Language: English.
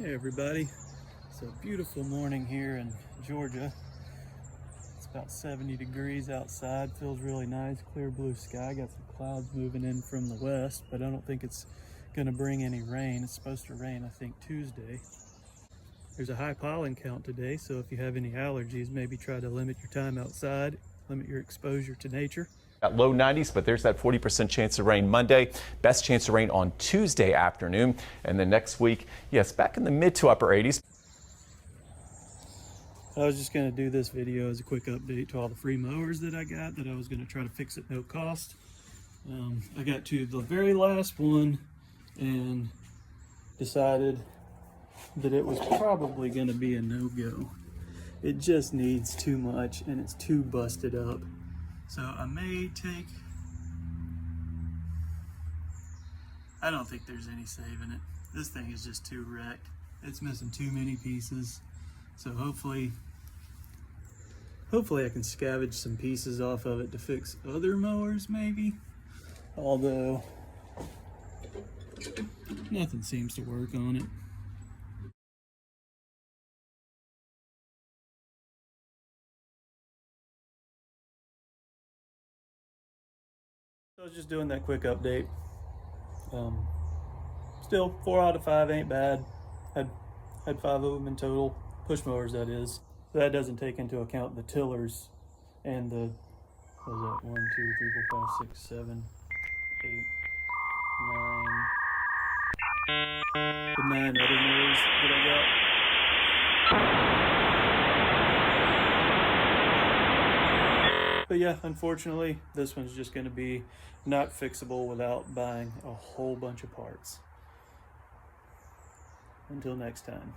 Hey everybody, it's a beautiful morning here in Georgia. It's about 70 degrees outside, feels really nice, clear blue sky. Got some clouds moving in from the west, but I don't think it's gonna bring any rain. It's supposed to rain, I think, Tuesday. There's a high pollen count today, so if you have any allergies, maybe try to limit your time outside, limit your exposure to nature. At low 90s, but there's that 40% chance of rain Monday. Best chance of rain on Tuesday afternoon. And then next week, yes, back in the mid to upper 80s. I was just going to do this video as a quick update to all the free mowers that I got that I was going to try to fix at no cost. I got to the very last one and decided that it was probably going to be a no-go. It just needs too much and it's too busted up. So I may take, I don't think there's any saving it. This thing is just too wrecked. It's missing too many pieces. So hopefully I can scavenge some pieces off of it to fix other mowers maybe. Although nothing seems to work on it. So I was just doing that quick update. Still 4 out of 5 ain't bad. Had 5 of them in total, push mowers that is. So that doesn't take into account the tillers and the, what was that, 1, 2, 3, 4, 5, 6, 7, 8, 9, the 9 other mowers that I got. But yeah, unfortunately, this one's just going to be not fixable without buying a whole bunch of parts. Until next time.